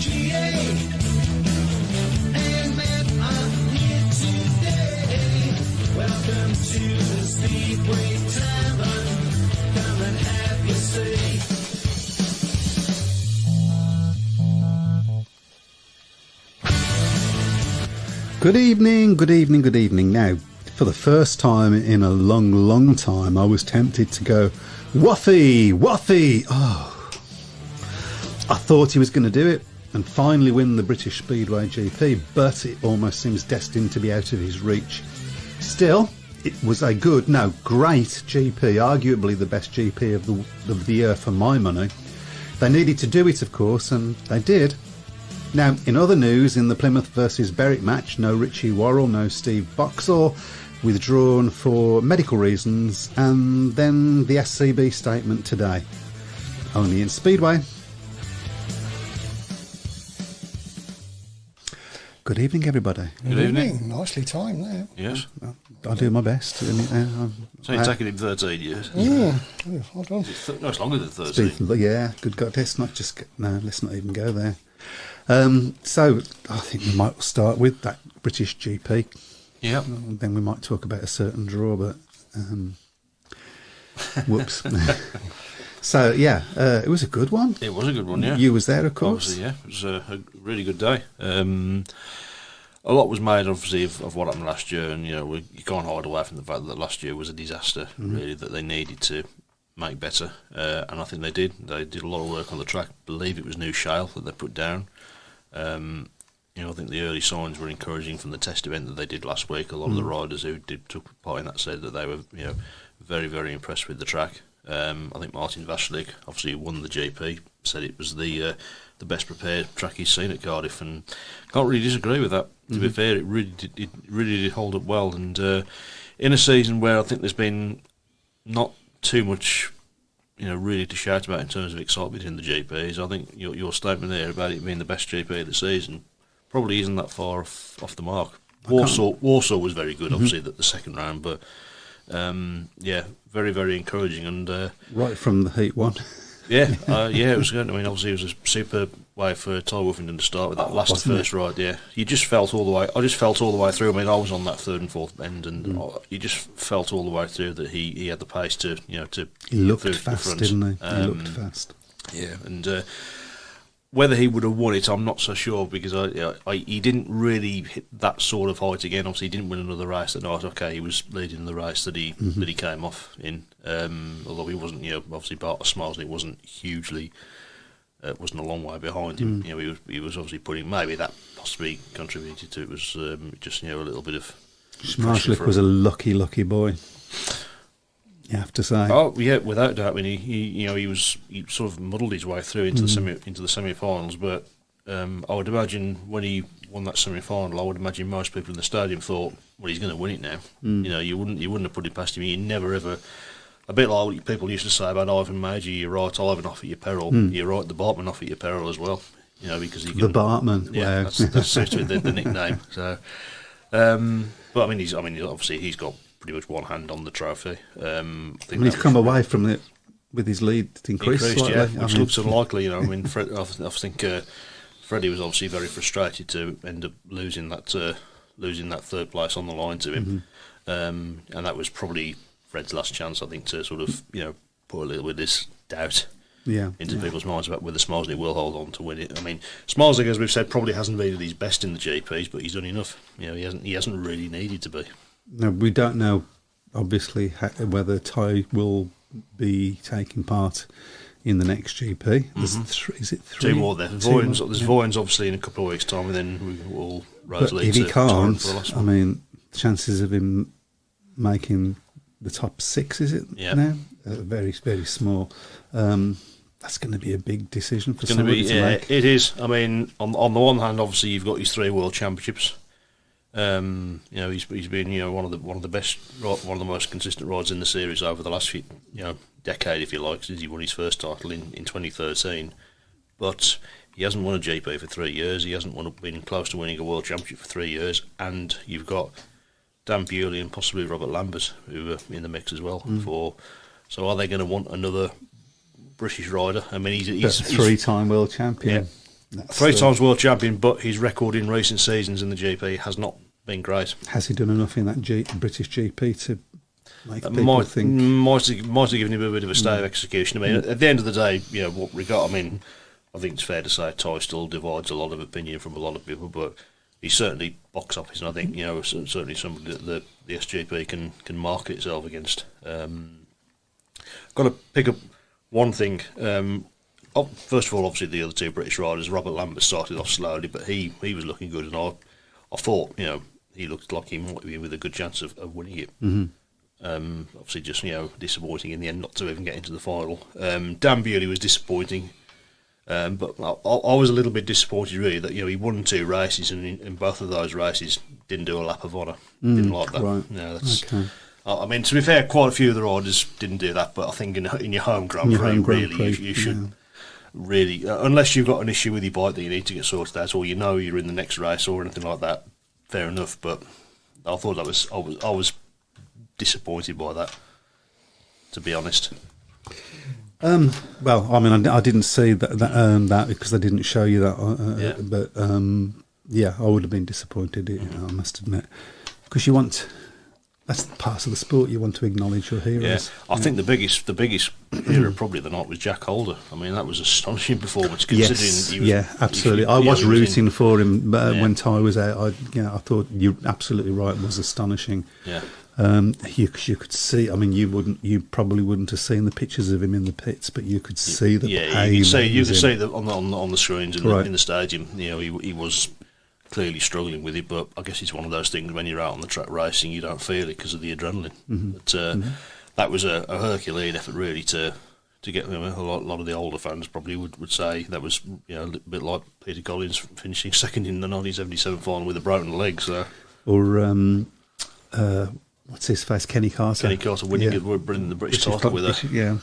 And man, I'm here today. Welcome to the Speedway Tavern. Come and have your say. Good evening, good evening, good evening. Now, for the first time in a long, long time, I was tempted to go, Woffy! Oh, I thought he was going to do it and finally win the British Speedway GP, but it almost seems destined to be out of his reach. Still, it was a good, no, great GP, arguably the best GP of the year for my money. They needed to do it, of course, and they did. Now, in other news, in the Plymouth versus Berwick match, no Richie Worrell, no Steve Boxall, withdrawn for medical reasons, and then the SCB statement today. Only in Speedway. Good evening, everybody. Good evening. Nicely timed there. Yes. I'll do my best. So you've taken him 13 years. Well done. No, it's longer than 13. Yeah, good God, let's not even go there. So I think we might start with that British GP. Yeah. Then we might talk about a certain draw, but whoops. So yeah, it was a good one. It was a good one, yeah. You was there, of course. Obviously, yeah. It was a really good day. A lot was made, obviously, of what happened last year, and you can't hide away from the fact that last year was a disaster, really, that they needed to make better, and I think they did. They did a lot of work on the track. I believe it was new shale that they put down. I think the early signs were encouraging from the test event that they did last week. A lot of the riders who took part in that said that they were, very, very impressed with the track. I think Martin Vashlik, obviously who won the GP, said it was the best prepared track he's seen at Cardiff, and can't really disagree with that. To be fair, it really did hold up well, and in a season where I think there's been not too much, really to shout about in terms of excitement in the GPs. I think your statement there about it being the best GP of the season probably isn't that far off the mark. Warsaw was very good, obviously, the second round, but very, very encouraging, and right from the heat one. it was good. I mean, obviously, it was a superb way for Ty Wolfenden to start with that first ride. Yeah, you just felt all the way. I just felt all the way through. I mean, I was on that third and fourth bend, and you just felt all the way through that he had the pace to to. He looked fast, didn't he? He looked fast. Yeah, and whether he would have won it, I'm not so sure, because he didn't really hit that sort of height again. Obviously, he didn't win another race that night. Okay, he was leading the race that he came off in. Although he wasn't, obviously part of Smiles, and it wasn't hugely. Wasn't a long way behind him. He was obviously putting, maybe that possibly contributed to it. Was just a little bit of. Schmarschlick was a lucky boy. You have to say. Oh yeah, without doubt. I mean, he sort of muddled his way through into the semi-finals, but I would imagine when he won that semi-final, I would imagine most people in the stadium thought, well, he's going to win it now. You wouldn't have put it past him. You never ever. A bit like what people used to say about Ivan Major, you write Ivan off at your peril, you write the Bartman off at your peril as well. Because he can, the Bartman, yeah, wow. that's seems to be the nickname. So, but I mean, obviously he's got pretty much one hand on the trophy. I think he's come away from it with his lead increased slightly, yeah, which looks unlikely. I mean, I think Freddie was obviously very frustrated to end up losing that third place on the line to him, and that was probably Fred's last chance, I think, to sort of put a little bit of this doubt into people's minds about whether Smilesley will hold on to win it. I mean, Smilesley, as we've said, probably hasn't been at his best in the GPs, but he's done enough. He hasn't really needed to be. No, we don't know, obviously, whether Ty will be taking part in the next GP. Is it three? Two more there. There's Voyens obviously in a couple of weeks' time, and then we will Rose But if he can't, I mean, chances of him making the top six, is it now? Very, very small. That's going to be a big decision for somebody to make. It is. I mean, on the one hand, obviously you've got his 3 world championships. He's been one of the best, one of the most consistent riders in the series over the last few decade, if you like, since he won his first title in 2013. But he hasn't won a GP for 3 years. He hasn't been close to winning a world championship for 3 years, and you've got Dan Bewley and possibly Robert Lambert who are in the mix as well. So are they going to want another British rider? I mean, he's a 3-time world champion. That's, 3 times world champion, but his record in recent seasons in the GP has not been great. Has he done enough in that British GP to make That people might think? might have given him a bit of a stay of execution. I mean, at the end of the day, what we got. I mean, I think it's fair to say Ty still divides a lot of opinion from a lot of people, but he's certainly box office, and I think certainly somebody that the SGP can market itself against. Got to pick up one thing. First of all, obviously the other 2 British riders, Robert Lambert started off slowly, but he was looking good, and I thought he looked like he might be with a good chance of winning it. Mm-hmm. Obviously, just disappointing in the end not to even get into the final. Dan Bewley was disappointing, but I was a little bit disappointed really that he won 2 races, and in both of those races didn't do a lap of honour. Didn't like that. Right. That's. Okay. I mean, to be fair, quite a few of the riders didn't do that, but I think in your home Grand Prix, you should really, unless you've got an issue with your bike that you need to get sorted out, or you're in the next race or anything like that, fair enough. But I thought I was disappointed by that, to be honest. Well, I mean, I didn't see that because they didn't show you that. But I would have been disappointed. I must admit, because that's part of the sport. You want to acknowledge your heroes. Yeah, I think the biggest hero probably of the night was Jack Holder. I mean, that was an astonishing performance considering he was. Absolutely. I was rooting for him when Ty was out. I thought you're absolutely right. It was astonishing. Yeah. You could see. I mean, you probably wouldn't have seen the pictures of him in the pits, but you could see the pain. You could see that on the screens in the stadium. He was clearly struggling with it, but I guess it's one of those things when you're out on the track racing, you don't feel it because of the adrenaline. Mm-hmm. But that was a Herculean effort, really, to get a lot of the older fans probably would say that was a little bit like Peter Collins finishing second in the 1977 final with a broken leg. So, or what's his face, Kenny Carter winning bringing the British title with her. Yeah.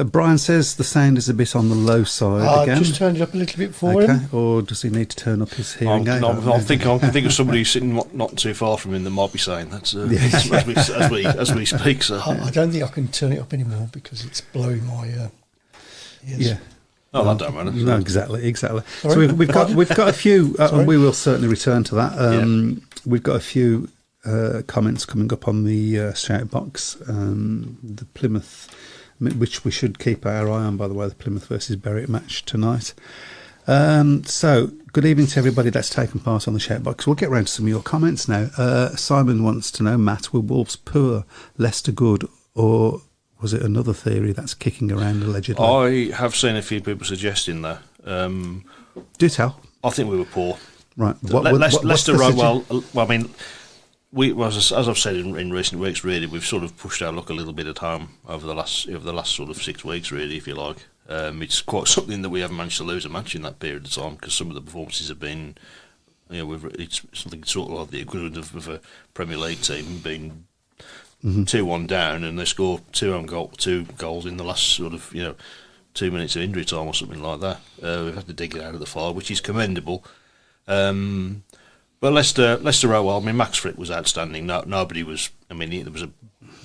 Brian says the sound is a bit on the low side again. I just turned it up a little bit for him. Or does he need to turn up his hearing aid? I think of somebody sitting not too far from him that might be saying that as we speak. So. I don't think I can turn it up anymore because it's blowing my ears. Yeah. Oh, that don't matter. No, exactly. Sorry? So we've got a few, and we will certainly return to that. We've got a few comments coming up on the shout box. The Plymouth, which we should keep our eye on, by the way, the Plymouth versus Berwick match tonight. So, good evening to everybody that's taken part on the shout box. We'll get round to some of your comments now. Simon wants to know, Matt, were Wolves poor, Leicester good, or was it another theory that's kicking around allegedly? I have seen a few people suggesting that. Do tell. I think we were poor. Right. Leicester rode well. I mean, as I've said in recent weeks, really, we've sort of pushed our luck a little bit at home over the last sort of 6 weeks, really, if you like. It's quite something that we haven't managed to lose a match in that period of time because some of the performances have been, it's something sort of like the equivalent of a Premier League team being 2-1 down and they score two goals in the last sort of 2 minutes of injury time or something like that. We've had to dig it out of the fire, which is commendable. But Leicester rode well. I mean, Max Frick was outstanding. Nobody was. I mean, there was a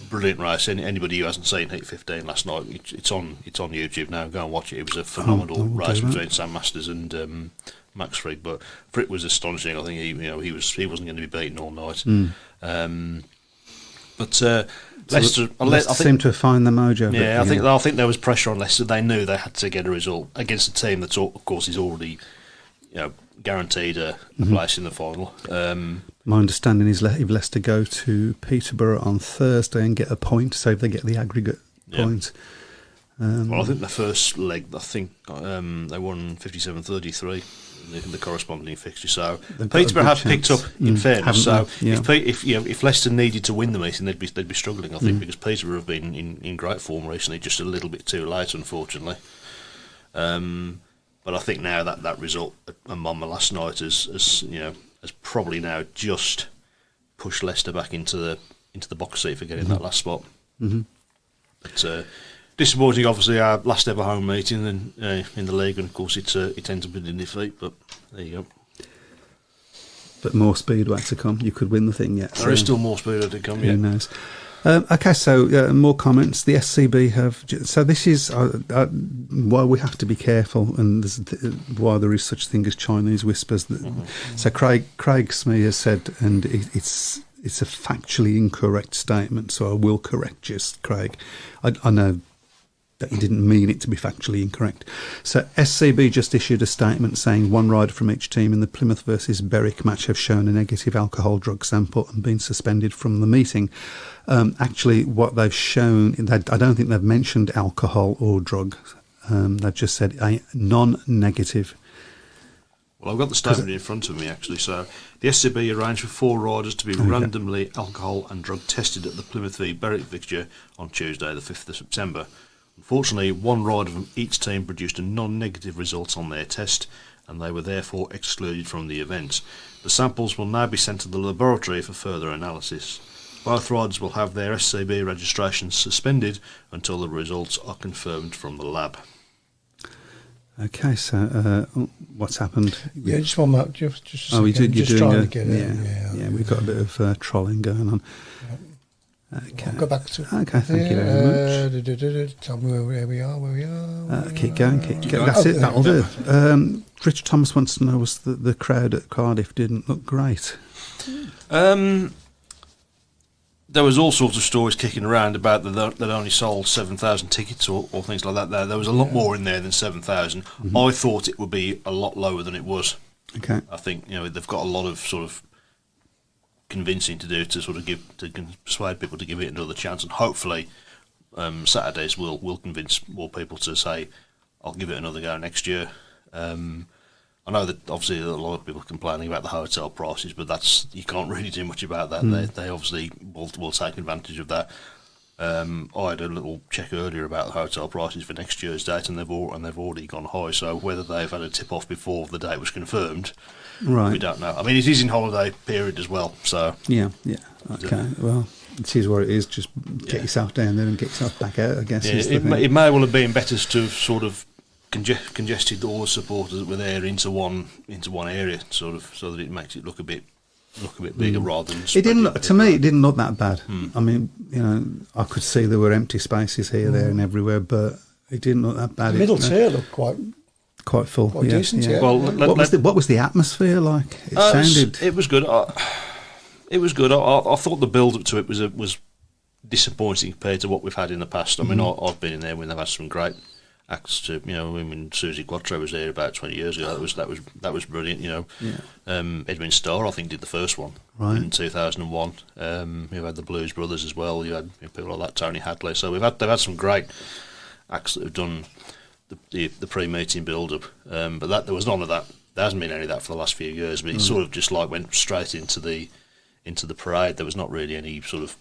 brilliant race. Anybody who hasn't seen Heat 15 last night, it's on YouTube now. Go and watch it. It was a phenomenal race between Sam Masters and Max Frick. But Frick was astonishing. I think he wasn't going to be beaten all night. But Leicester, I think, seemed to have found the mojo. Yeah, I think there was pressure on Leicester. They knew they had to get a result against a team that, of course, is already guaranteed a place in the final. My understanding is if Leicester go to Peterborough on Thursday and get a point, so if they get the aggregate point. Well, I think the first leg, they won 57-33. The corresponding fixture. So Peterborough have picked up, in fairness. So if Leicester needed to win the meeting, they'd be struggling. I think because Peterborough have been in great form recently, just a little bit too late, unfortunately. But I think now that result at Monmouth last night has probably now just pushed Leicester back into the box seat for getting that last spot. But disappointing, obviously, our last ever home meeting in the league, and of course it ends up in defeat. But there you go. But more Speedway to come. You could win the thing yet. There is still more Speedway to come. Who knows? Okay, so more comments. The SCB have. So this is why we have to be careful, and why there is such a thing as Chinese whispers. So Craig Smee has said, and it's a factually incorrect statement. So I will correct you, Craig. I know that you didn't mean it to be factually incorrect. So SCB just issued a statement saying one rider from each team in the Plymouth versus Berwick match have shown a negative alcohol drug sample and been suspended from the meeting. Actually, what they've shown, I don't think they've mentioned alcohol or drugs. They've just said a non-negative. Well, I've got the statement in front of me, actually. So the SCB arranged for 4 riders to be randomly alcohol and drug tested at the Plymouth v Berwick fixture on Tuesday, the 5th of September. Unfortunately, one rider from each team produced a non-negative result on their test, and they were therefore excluded from the event. The samples will now be sent to the laboratory for further analysis. Both riders will have their SCB registrations suspended until the results are confirmed from the lab. Okay, so what's happened? Yeah, just one more. Just a second. You're just doing trying to get it. Yeah, we've got a bit of trolling going on. Okay. I'll go back to. Okay, thank you very much. Tell me where we are. Keep going. That's it. That'll do. Richard Thomas wants to know: was the crowd at Cardiff didn't look great? There was all sorts of stories kicking around about that only sold 7,000 tickets or things like that. There was a lot more in there than 7,000. I thought it would be a lot lower than it was. Okay. I think they've got a lot of sort of convincing to do to sort of persuade people to give it another chance, and hopefully Saturdays will convince more people to say I'll give it another go next year. I know that obviously a lot of people are complaining about the hotel prices, but you can't really do much about that. They obviously will take advantage of that. I had a little check earlier about the hotel prices for next year's date, and they've already gone high. So whether they've had a tip off before the date was confirmed, we don't know. I mean, it is in holiday period as well, so yeah. Okay, well, it is what it is. Just get yourself down there and get yourself back out, I guess. Yeah, it may well have been better to have sort of congested all the supporters that were there into one area, sort of, so that it makes it look a bit bigger rather than. It didn't look, to me. It didn't look that bad. I mean, I could see there were empty spaces here, there, and everywhere, but it didn't look that bad. The middle tier looked quite full, quite decent. Yeah. Well, what was the atmosphere like? It sounded. It was good. It was good. I thought the build up to it was disappointing compared to what we've had in the past. I mean, I've been in there when they've had some great acts to, when Susie Quattro was there about 20 years ago, that was brilliant. Edwin Starr, I think, did the first one in 2001. You had the Blues Brothers as well. You had people like that, Tony Hadley. So they've had some great acts that have done the pre-meeting build-up. But there was none of that. There hasn't been any of that for the last few years. But it sort of just like went straight into the parade. There was not really any sort of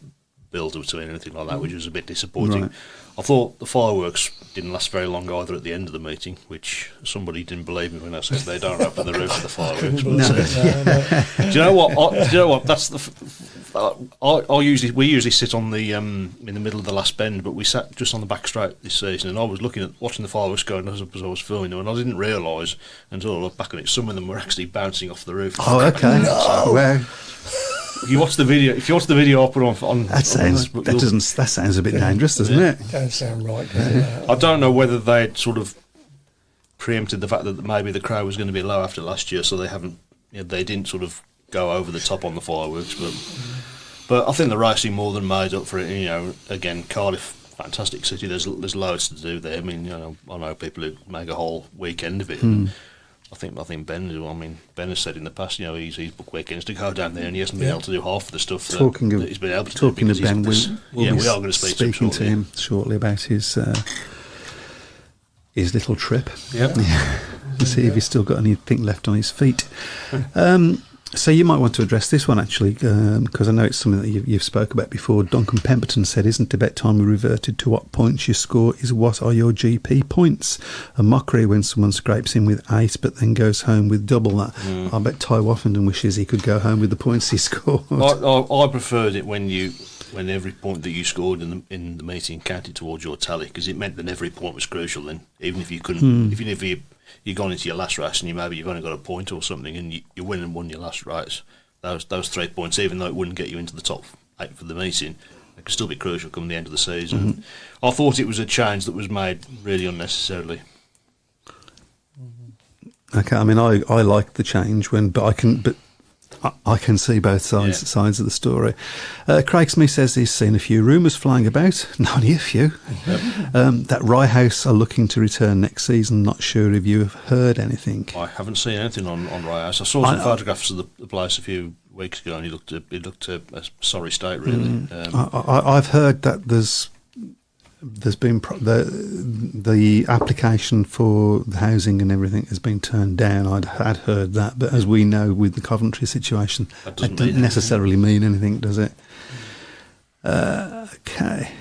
build-up to anything like that, which was a bit disappointing. Right. I thought the fireworks didn't last very long either at the end of the meeting, which somebody didn't believe me when I said they don't open the roof for the fireworks. Do you know what? That's we usually sit on the in the middle of the last bend, but we sat just on the back straight this season, and I was watching the fireworks going as I was filming them, and I didn't realise until I looked back on it, some of them were actually bouncing off the roof. Oh, okay. So, well, if you watch the video, I put on. That sounds a bit dangerous, doesn't it? Don't sound right. I don't know whether they'd sort of preempted the fact that maybe the crowd was going to be low after last year, so they didn't sort of go over the top on the fireworks. But I think the racing more than made up for it. Again, Cardiff, fantastic city. There's loads to do there. I mean, I know people who make a whole weekend of it. I think Ben has said in the past, he's booked weekends to go down there, and he hasn't been able to do half of the stuff that he's been able to do. Talking to Ben, we are going to speak to him shortly about his little trip. Yep. To see if he's still got anything left on his feet. So you might want to address this one, actually, because I know it's something that you've spoke about before. Duncan Pemberton said, isn't it about time we reverted to what points you score is what are your GP points? A mockery when someone scrapes in with 8 but then goes home with double that. I bet Ty Woffenden wishes he could go home with the points he scored. I preferred it when every point that you scored in the meeting counted towards your tally, because it meant that every point was crucial then, even if you couldn't, even if you've gone into your last race and you've only got a point or something, and you won your last race, those 3 points, even though it wouldn't get you into the top 8 for the meeting, It could still be crucial come the end of the season. I thought it was a change that was made really unnecessarily. Okay, I mean, I like the change but I can see both sides of the story. Craig Smith says he's seen a few rumours flying about, not only a few, that Rye House are looking to return next season. Not sure if you have heard anything. I haven't seen anything on Rye House. I saw some photographs of the place a few weeks ago, and it looked a sorry state, really. I've heard that there's been the application for the housing and everything has been turned down. I'd heard that, but as we know with the Coventry situation, that doesn't necessarily mean anything, does it? Okay.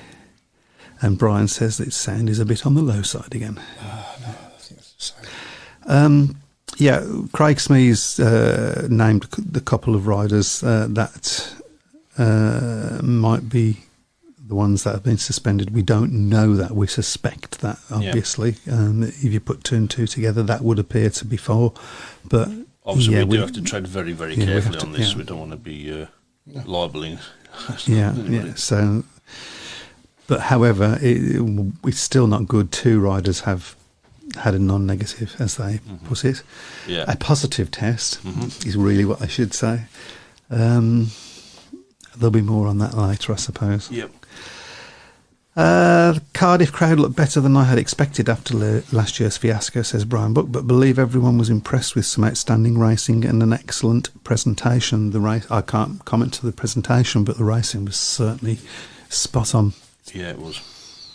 And Brian says that sound is a bit on the low side again. No, I think it's the same. Yeah, Craig Smee's named the couple of riders that might be the ones that have been suspended. We don't know that. We suspect that, obviously. If you put two and two together, that would appear to be four. But obviously, we do have to tread very, very carefully on this. We don't want to be libeling. So, but however, it's still not good. Two riders have had a non-negative, as they put it. Yeah. A positive test is really what I should say. There'll be more on that later, I suppose. Yep. The Cardiff crowd looked better than I had expected after last year's fiasco, says Brian Buck, but believe everyone was impressed with some outstanding racing and an excellent presentation. I can't comment to the presentation, but the racing was certainly spot on. Yeah, it was.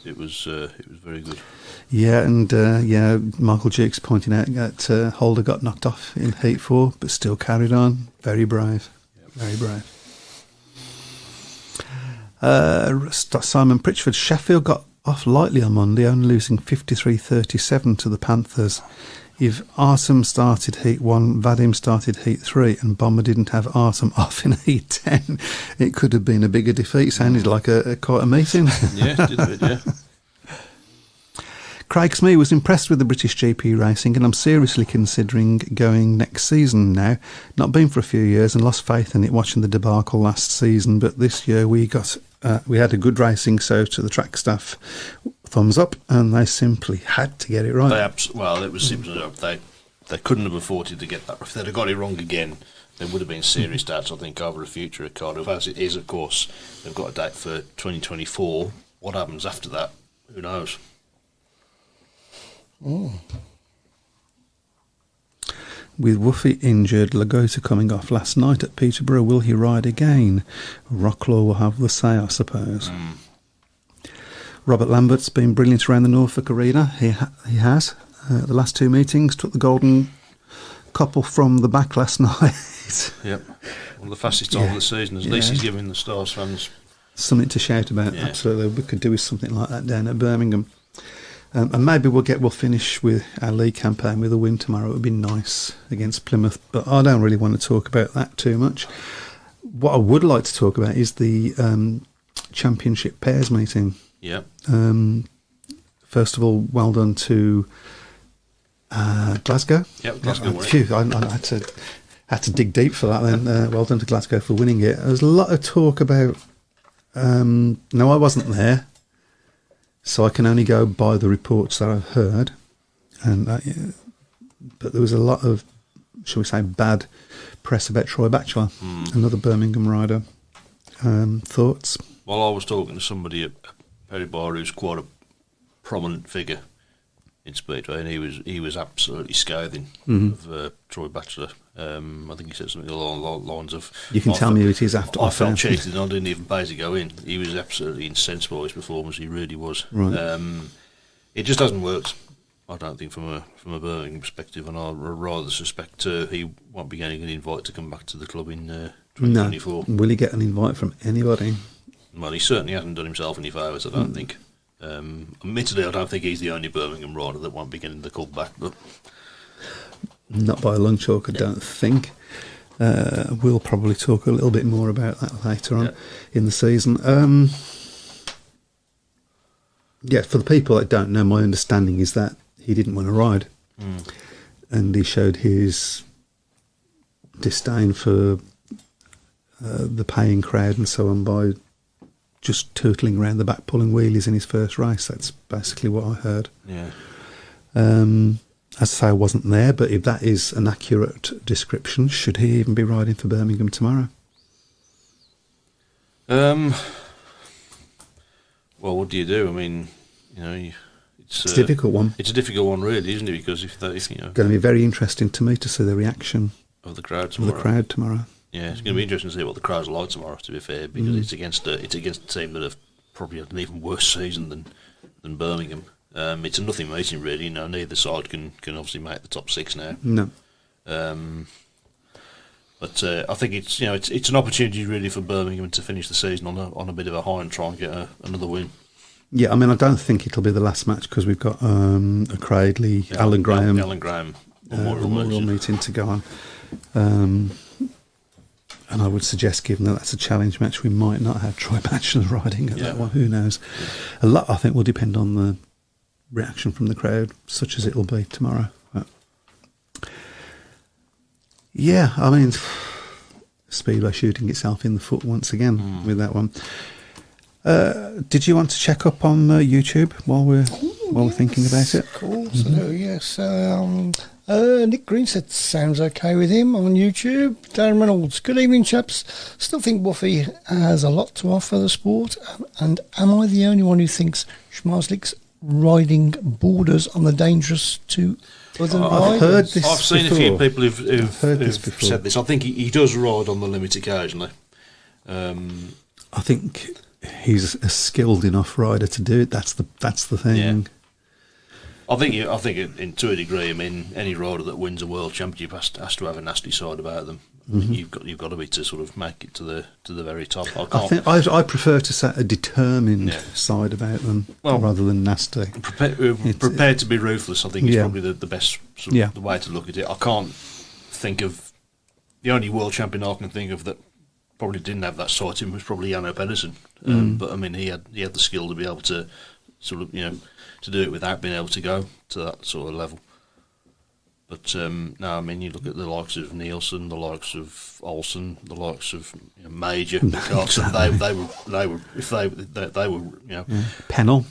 It was very good. Yeah, and Michael Jukes pointing out that Holder got knocked off in Heat 4, but still carried on. Very brave. Yep. Very brave. Simon Pritchford, Sheffield got off lightly on Monday, only losing 53-37 to the Panthers. If Artem started Heat 1, Vadim started Heat 3, and Bomber didn't have Artem off in Heat 10, it could have been a bigger defeat. Sounded like quite a meeting. Yeah, did a bit, yeah. Craig Smee was impressed with the British GP racing, and I'm seriously considering going next season now. Not been for a few years and lost faith in it watching the debacle last season, but this year we had a good racing, so to the track staff, thumbs up, and they simply had to get it right. It was simply they couldn't have afforded to get that. If they'd have got it wrong again, there would have been serious doubts, I think, over the future of Cardiff. As it is, of course, they've got a date for 2024. What happens after that? Who knows? With Woofy injured, Lagota coming off last night at Peterborough, will he ride again? Rocklaw will have the say, I suppose. Robert Lambert's been brilliant around the Norfolk Arena. He has. The last two meetings took the golden couple from the back last night. Yep. Well, the fastest time of the season. At least he's giving the Stars fans something to shout about. Yeah. Absolutely. We could do with something like that down at Birmingham. And maybe we'll finish with our league campaign with a win tomorrow. It would be nice against Plymouth, but I don't really want to talk about that too much. What I would like to talk about is the Championship Pairs meeting. Yeah. First of all, well done to Glasgow. Yeah, Glasgow won. Phew, I had to dig deep for that then. Well done to Glasgow for winning it. There's a lot of talk about... no, I wasn't there. So I can only go by the reports that I've heard, but there was a lot of, shall we say, bad press about Troy Batchelor, another Birmingham rider. Thoughts? Well, I was talking to somebody at Perry Bar who's quite a prominent figure in Speedway, and he was absolutely scathing of Troy Batchelor. I think he said something along the lines of... You can tell me who it is after. I felt cheated and I didn't even pay to go in. He was absolutely incensed by his performance. He really was. Right. It just hasn't worked, I don't think, from a Birmingham perspective, and I rather suspect he won't be getting an invite to come back to the club in 2024. No. Will he get an invite from anybody? Well, he certainly hasn't done himself any favours, I don't think. Admittedly, I don't think he's the only Birmingham rider that won't be getting the club back, but... Not by a long chalk, I don't think. We'll probably talk a little bit more about that later on in the season. For the people that don't know, my understanding is that he didn't want to ride. And he showed his disdain for the paying crowd and so on by just turtling around the back pulling wheelies in his first race. That's basically what I heard. Yeah. As I say, I wasn't there, but if that is an accurate description, should he even be riding for Birmingham tomorrow? Well, what do you do? I mean, it's It's a difficult one. It's a difficult one, really, isn't it? Because if Going to be very interesting to me to see the reaction of the crowd of tomorrow. the crowd tomorrow. Yeah, it's going to be interesting to see what the crowd's like tomorrow. To be fair, because it's against a team that have probably had an even worse season than Birmingham. It's a nothing meeting, really. Neither side can obviously make the top 6 now. No. But I think it's an opportunity really for Birmingham to finish the season on a bit of a high and try and get another win. Yeah, I mean, I don't think it'll be the last match because we've got a Cradley, Alan Graham memorial meeting to go on. And I would suggest, given that that's a challenge match, we might not have Troy Batchelor riding at that one. Who knows? A lot, I think, will depend on the reaction from the crowd, such as it'll be tomorrow. But yeah, I mean, Speedway shooting itself in the foot once again with that one. Did you want to check up on YouTube while we're thinking about it? Of course, yes. Nick Green said sounds okay with him on YouTube. Darren Reynolds, good evening, chaps. Still think Woffy has a lot to offer the sport, and am I the only one who thinks Schmarzlick's riding borders on the dangerous to other riders? I've heard this. I've seen before. a few people who've heard this before. said this. I think he does ride on the limit occasionally. I think he's a skilled enough rider to do it. That's the thing. Yeah. I think to a degree. I mean, any rider that wins a world championship has to have a nasty side about them. You've got to be to sort of make it to the very top. I prefer to say a determined side about them rather than nasty. Prepared to be ruthless, I think, is probably the best the way to look at it. I can't think of the only world champion I can think of that probably didn't have that side to him was probably Janno Pedersen. But I mean, he had the skill to be able to sort of to do it without being able to go to that sort of level. But no, I mean, you look at the likes of Nielsen, the likes of Olsen, the likes of Major, Carlson. They were Pennell.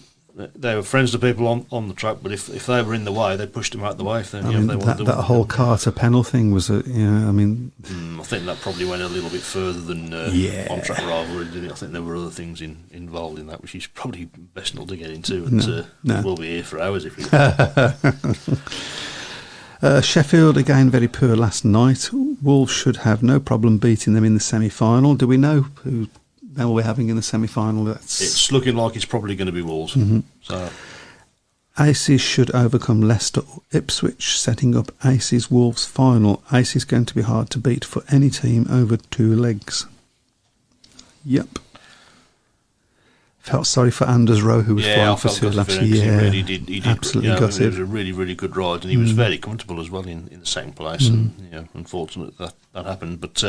They were friends to people on the track, but if they were in the way, they pushed them out the way. If they, that whole Carter Pennell thing was I think that probably went a little bit further than on-track rivalry, didn't it? I think there were other things involved in that, which is probably best not to get into. And we'll be here for hours if we Sheffield, again, very poor last night. Wolves should have no problem beating them in the semi-final. Do we know who we're having in the semi-final? It's looking like it's probably going to be Wolves. So Aces should overcome Leicester or Ipswich, setting up Aces Wolves final. Aces going to be hard to beat for any team over 2 legs. Yep. Felt sorry for Anders Rowe, who was flying for 2 laps. He really did. He did Absolutely gutted. It was a really, really good ride, and he was very comfortable as well in the second place. And unfortunate that happened, but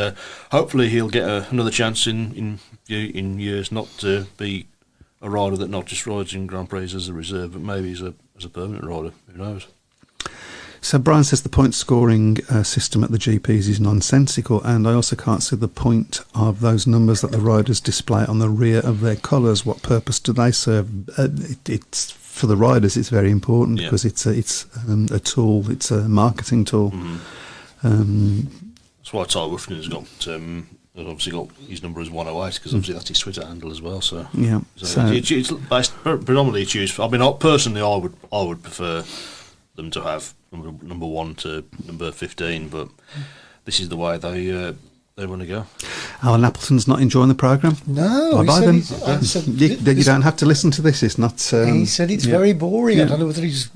hopefully he'll get another chance in years, not to be a rider that not just rides in Grand Prix as a reserve, but maybe as a permanent rider. Who knows? So Brian says the point scoring system at the GPs is nonsensical, and I also can't see the point of those numbers that the riders display on the rear of their colours. What purpose do they serve? It's for the riders. It's very important because it's a tool. It's a marketing tool. That's why Ty Woofton has obviously got his number as 108 because obviously that's his Twitter handle as well. So it's based predominantly it's used. I mean, personally, I would prefer them to have number 1 to number 15, but this is the way they want to go. Alan Appleton's not enjoying the programme. No, you don't have to listen to this. It's not. He said it's very boring. I don't know whether he's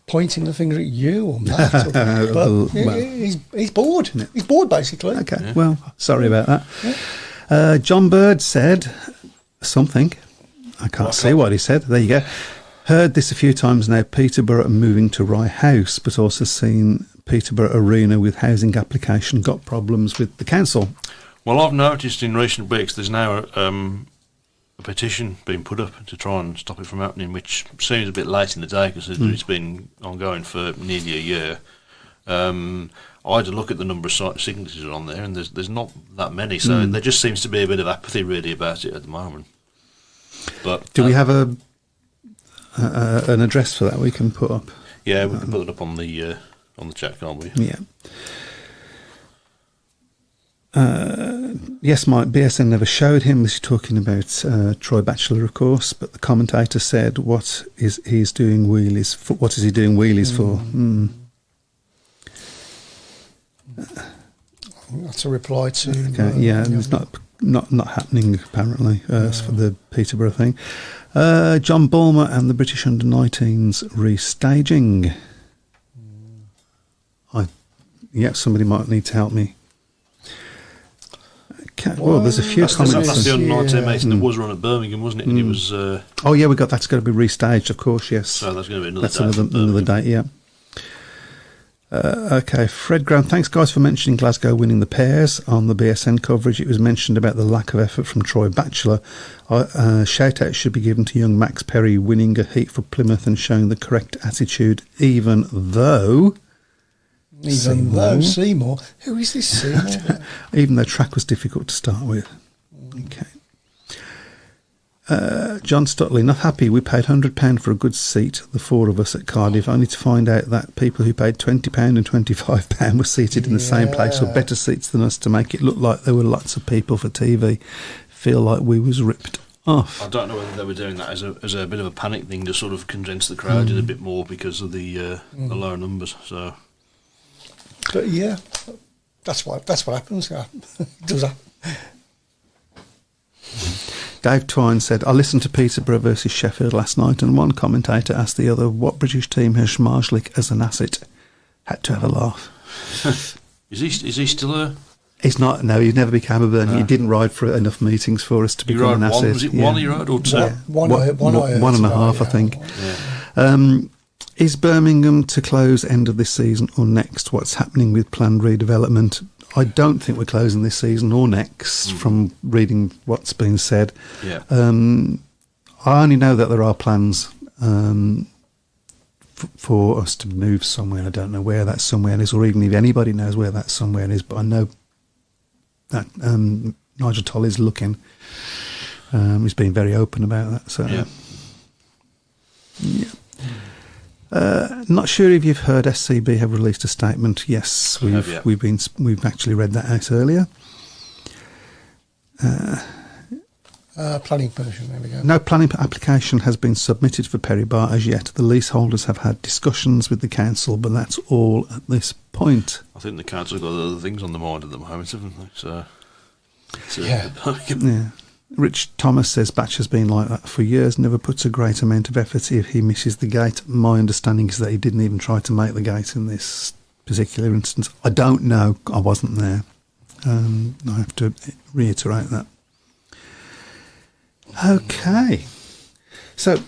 pointing the finger at you or Matt, but he's bored. He's bored basically. Okay, well, sorry about that. John Bird said something. I can't see what he said. There you go. Heard this a few times now. Peterborough are moving to Rye House, but also seen Peterborough Arena with housing application got problems with the council. Well, I've noticed in recent weeks there's now a petition being put up to try and stop it from happening, which seems a bit late in the day because it's been ongoing for nearly a year. I had a look at the number of signatures on there, and there's not that many, so there just seems to be a bit of apathy really about it at the moment. But Do we have an address for that we can put up? Yeah, we can put it up on the chat, can't we? Yeah. Yes, Mike, BSN never showed him. This is talking about Troy Batchelor, of course, but the commentator said, what is he doing wheelies for? That's a reply to. Okay, yeah, it's not happening, apparently, for the Peterborough thing. John Bulmer and the British Under-19s restaging. Somebody might need to help me. Okay, well, there's a few comments. That's the Under-19 meeting that was run at Birmingham, wasn't it? And it was. Oh yeah, that's got to be restaged, of course. Yes. So that's going to be another date. Yeah. Okay, Fred Graham. Thanks, guys, for mentioning Glasgow winning the pairs on the BSN coverage. It was mentioned about the lack of effort from Troy Batchelor. Shout out should be given to young Max Perry winning a heat for Plymouth and showing the correct attitude, even though Seymour. Who is this Seymour? even though track was difficult to start with. Okay. John Stutley, not happy. We paid £100 for a good seat, the four of us at Cardiff, only to find out that people who paid £20 and £25 were seated in the same place or better seats than us to make it look like there were lots of people for TV. Feel like we was ripped off. I don't know whether they were doing that as a bit of a panic thing to sort of condense the crowd in a bit more because of the lower numbers. So. But yeah, that's what happens. Yeah. Does that? Dave Twine said, I listened to Peterborough versus Sheffield last night and one commentator asked the other, what British team has Schmarzlik as an asset? Had to have a laugh. Is he still a... He's not, no, he's never became a Burn. He didn't ride for enough meetings for us to become an asset. Was it one he rode or two? Yeah. One and a half, I think. Yeah. Is Birmingham to close end of this season or next? What's happening with planned redevelopment? I don't think we're closing this season or next from reading what's been said. Yeah. I only know that there are plans for us to move somewhere. I don't know where that somewhere is or even if anybody knows where that somewhere is, but I know that Nigel Toll is looking. He's been very open about that. So, yeah. Not sure if you've heard SCB have released a statement. Yes, we've actually read that out earlier. Planning permission, there we go. No planning application has been submitted for Perry Bar as yet. The leaseholders have had discussions with the council, but that's all at this point. I think the council have got other things on the mind at the moment, haven't they? So, yeah. Rich Thomas says Batch has been like that for years, never puts a great amount of effort if he misses the gate. My understanding is that he didn't even try to make the gate in this particular instance. I don't know, I wasn't there. I have to reiterate that. Okay, so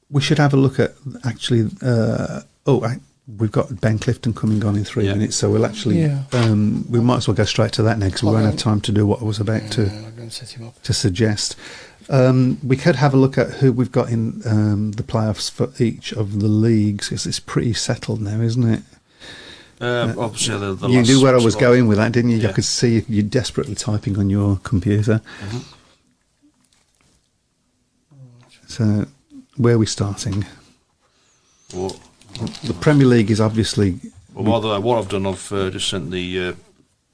we should have a look at actually we've got Ben Clifton coming on in 3 minutes, so we'll actually we might as well go straight to that now because we won't have time to do what I was about to suggest. We could have a look at who we've got in the playoffs for each of the leagues because it's pretty settled now, isn't it? Obviously, the you last knew where I was going with that, didn't you? Yeah. I could see you desperately typing on your computer. Mm-hmm. So, where are we starting? Well, The Premier League is obviously... by the way, what I've done, I've just sent the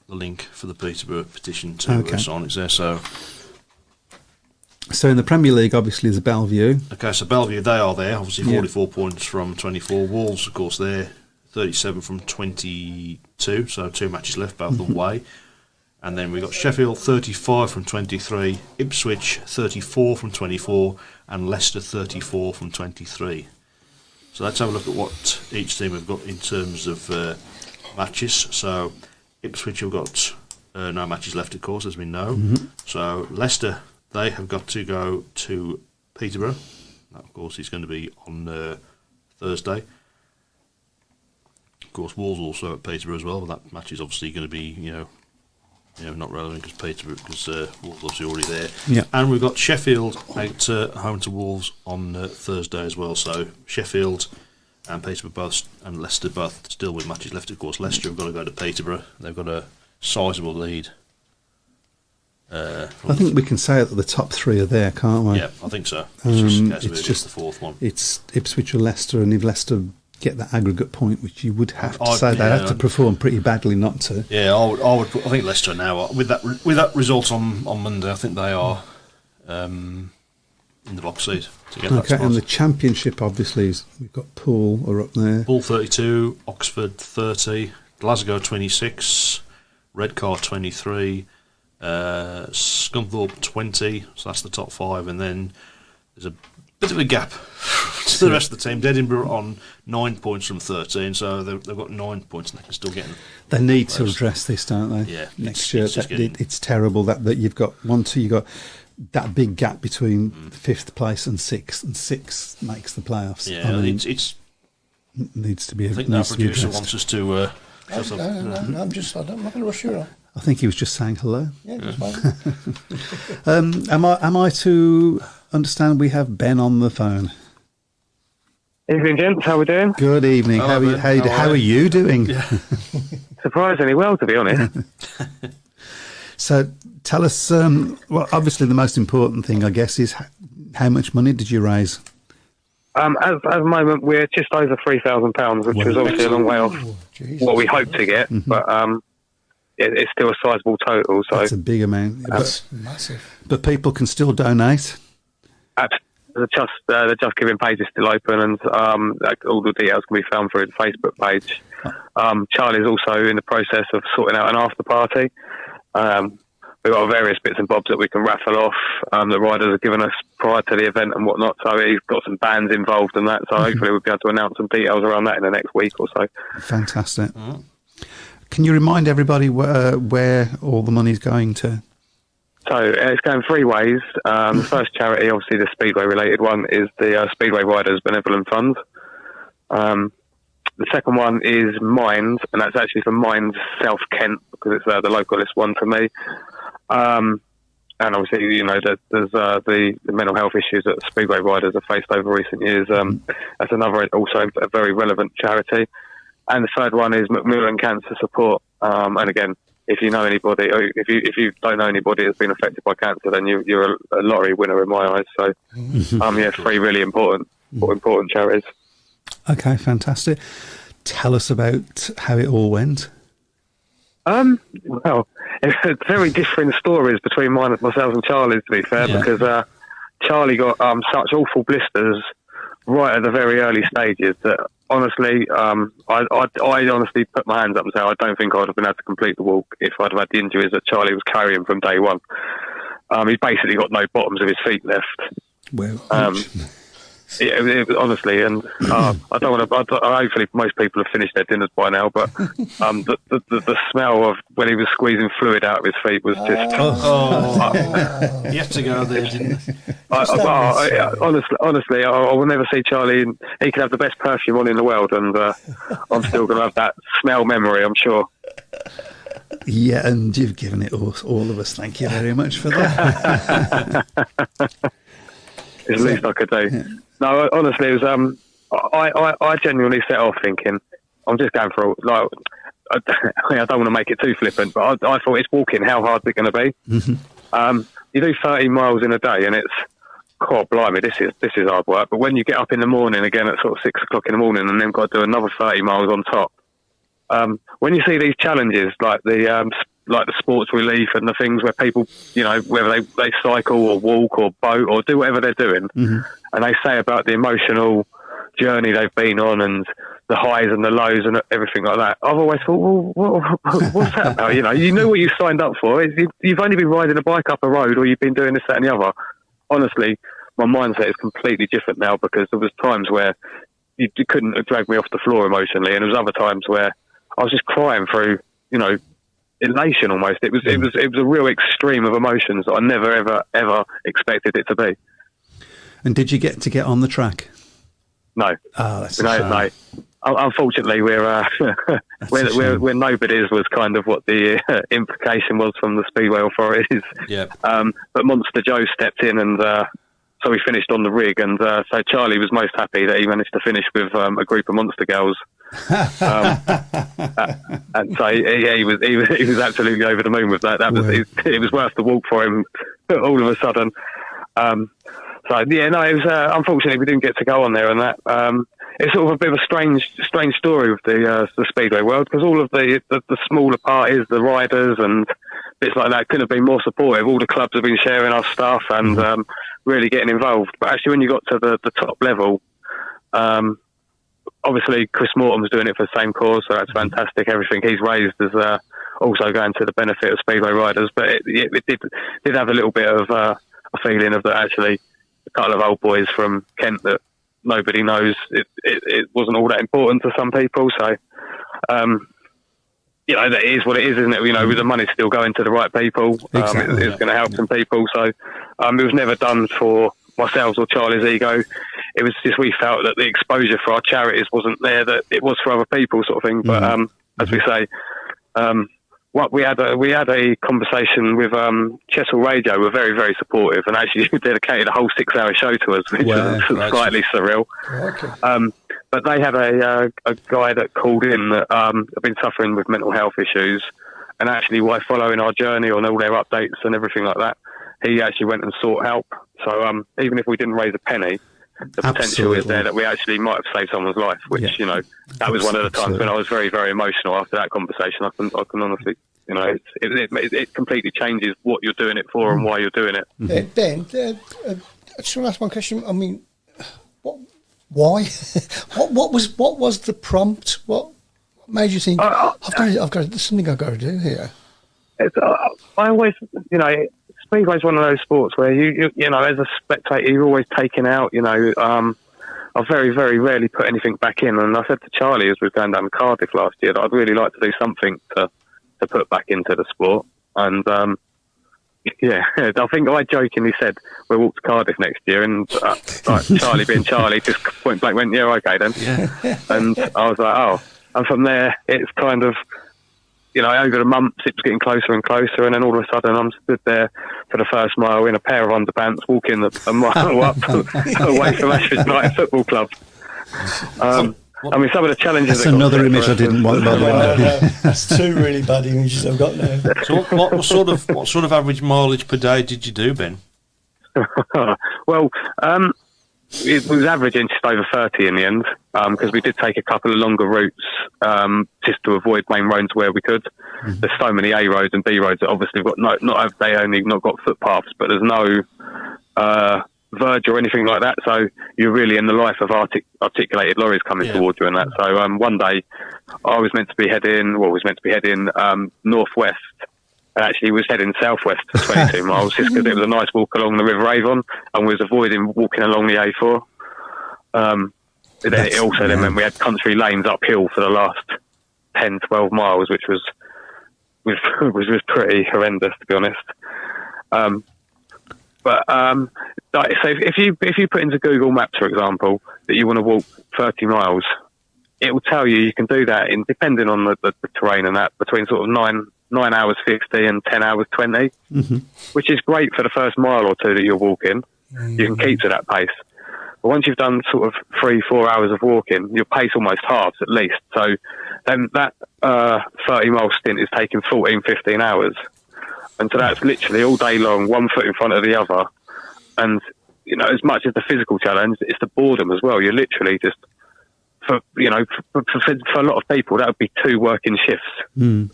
link for the Peterborough petition to sign. It's there, so in the Premier League, obviously, there's Bellevue. Okay, so Bellevue, they are there. Obviously, 44 points from 24. Wolves, of course, they're 37 from 22, so 2 matches left, both away. And then we've got Sheffield, 35 from 23, Ipswich, 34 from 24, and Leicester, 34 from 23. So let's have a look at what each team have got in terms of matches. So Ipswich have got no matches left, of course, as we know. Mm-hmm. So Leicester, they have got to go to Peterborough. That, of course, is going to be on Thursday. Of course, Wolves also at Peterborough as well, but that match is obviously going to be, not relevant because Wolves obviously already there. Yeah. And we've got Sheffield out home to Wolves on Thursday as well. So Sheffield and Peterborough both, and Leicester both still with matches left. Of course, Leicester have got to go to Peterborough. They've got a sizable lead I think we can say that the top three are there, can't we? Yeah, I think so. It's just the fourth one. It's Ipswich or Leicester, and if Leicester get that aggregate point, which you would have to I'd- say they yeah, have to perform pretty badly not to. Yeah, I think Leicester now with that result on Monday. I think they are in the box seat to get that Okay, spot. and the Championship obviously is, we've got Poole are up there. Hull 32, Oxford 30, Glasgow 26, Redcar 23, Scunthorpe 20. So that's the top five, and then there's a bit of a gap to the rest of the team. Edinburgh on 9 points from 13, so they've got 9 points and they can still get in. They need to address this, don't they? Yeah, next it's year. just getting- It's terrible that you've got 1, 2, you've got that big gap between fifth place and sixth makes the playoffs. Yeah, I mean, it's. needs to be. I think needs our to be producer addressed. wants us to. No, I'm not going to rush you on. I think he was just saying hello. Yeah, just wait. Am I to understand we have Ben on the phone? Evening, gents. How we doing? Good evening. Hello, Ben. How are you doing? Surprisingly well, to be honest. So tell us. Well, obviously the most important thing, I guess, is how much money did you raise? At the moment, we're just over £3,000, which is obviously a long way off Jeez. what we hope to get, but it's still a sizable total. So It's a big amount, That's massive. but people can still donate. the Just Giving page is still open, and all the details can be found through the Facebook page. Charlie's also in the process of sorting out an after party. We've got various bits and bobs that we can raffle off. The riders have given us prior to the event and whatnot, so he's got some bands involved in that. So hopefully we'll be able to announce some details around that in the next week or so. Fantastic. Can you remind everybody where all the money's going to? So it's going three ways. The first charity, obviously the Speedway related one, is the Speedway Riders Benevolent Fund. The second one is Minds, and that's actually for Minds South Kent, because it's the localist one for me. And obviously, you know, there's the mental health issues that Speedway riders have faced over recent years. That's another, also a very relevant charity. And the third one is Macmillan Cancer Support. And again, if you know anybody, or if you don't know anybody that's been affected by cancer, then you're a lottery winner in my eyes. So, three really important charities. Okay, fantastic. Tell us about how it all went. Well, it's very different stories between myself and Charlie, to be fair, because Charlie got such awful blisters right at the very early stages that honestly, I honestly put my hands up and say I don't think I'd have been able to complete the walk if I'd have had the injuries that Charlie was carrying from day one. He's basically got no bottoms of his feet left. Well, Honestly, and I don't want to. Hopefully, most people have finished their dinners by now. But the smell of when he was squeezing fluid out of his feet was just. You have to go there, didn't you? Honestly, I will never see Charlie. He can have the best perfume on in the world, and I'm still going to have that smell memory, I'm sure. yeah, and you've given it all of us. Thank you very much for that. It's the least I could do. Yeah. No, honestly, it was. I genuinely set off thinking, I'm just going for I don't want to make it too flippant, but I thought it's walking. How hard is it going to be? Mm-hmm. You do 30 miles in a day, and it's, God blimey, this is hard work. But when you get up in the morning again at sort of 6 o'clock in the morning, and then got to do another 30 miles on top, when you see these challenges like the sports relief and the things where people, you know, whether they cycle or walk or boat or do whatever they're doing, and they say about the emotional journey they've been on and the highs and the lows and everything like that, I've always thought, well, what's that about? You know, you knew what you signed up for. You've only been riding a bike up a road, or you've been doing this, that and the other. Honestly, my mindset is completely different now, because there was times where you couldn't drag me off the floor emotionally, and there was other times where I was just crying through, you know, elation almost. It was a real extreme of emotions that I never ever expected it to be. And did you get on the track? No. Oh, that's no. Unfortunately, we're nobodies was kind of what the implication was from the Speedway authorities. Yeah. But Monster Joe stepped in, and so we finished on the rig. And so Charlie was most happy that he managed to finish with a group of Monster girls And so he was absolutely over the moon with that. That was it was worth the walk for him. All of a sudden, so yeah, no, it was unfortunately we didn't get to go on there, and that it's sort of a bit of a strange story with the Speedway world, because all of the smaller parties, the riders and bits like that couldn't have been more supportive. All the clubs have been sharing our stuff and really getting involved. But actually, when you got to the top level, obviously Chris Morton was doing it for the same cause, so that's fantastic. Everything he's raised is also going to the benefit of Speedway riders. But it did have a little bit of a feeling of that actually a couple of old boys from Kent that nobody knows. It wasn't all that important to some people. So, that is what it is, isn't it? With the money still going to the right people, Exactly. it's going to help some people. So, it was never done for myself or Charlie's ego. It was just we felt that the exposure for our charities wasn't there, that it was for other people, sort of thing. But as we say, we had a conversation with Chessel Radio. Were very, very supportive, and actually dedicated a whole 6-hour show to us, which was slightly surreal. Okay. But they had a guy that called in that had been suffering with mental health issues, and actually while following our journey on all their updates and everything like that, he actually went and sought help. So even if we didn't raise a penny, the potential is there that we actually might have saved someone's life, which, that was one of the times when I was very, very emotional after that conversation. I can honestly, it completely changes what you're doing it for and why you're doing it. Ben, I just want to ask one question. I mean, why? what was the prompt? What made you think, there's something I've got to do here? I always, Speedway's one of those sports where you as a spectator, you're always taken out. I very, very rarely put anything back in, and I said to Charlie as we were going down to Cardiff last year that I'd really like to do something to put back into the sport. And I think I jokingly said we'll walk to Cardiff next year, and Charlie being Charlie, just point blank went, yeah, okay then. Yeah. And I was like, oh, and from there it's kind of. Over the months, it was getting closer and closer, and then all of a sudden, I'm stood there for the first mile in a pair of underpants, walking a mile up away from Ashford United Football Club. Some of the challenges. That's another image I didn't want. By the way, that's two really bad images I've got now. So, what sort of average mileage per day did you do, Ben? Well, it was averaging just over 30 in the end, because we did take a couple of longer routes just to avoid main roads where we could. There's so many A roads and B roads that obviously got they only not got footpaths, but there's no verge or anything like that. So you're really in the life of articulated lorries coming towards you and that. So one day I was meant to be heading northwest. And actually was heading southwest for 22 miles just because it was a nice walk along the River Avon and was avoiding walking along the A4. It also then meant we had country lanes uphill for the last 10, 12 miles, which was pretty horrendous, to be honest. So if you put into Google Maps, for example, that you want to walk 30 miles, it will tell you can do that depending on the terrain and that, between sort of 9 hours 50 and 10 hours 20, which is great for the first mile or two that you're walking. You can keep to that pace. But once you've done sort of 3-4 hours of walking, your pace almost halves at least. So then that 30-mile stint is taking 14-15 hours. And so that's literally all day long, one foot in front of the other. And, as much as the physical challenge, it's the boredom as well. You're literally just... For a lot of people, that would be 2 working shifts,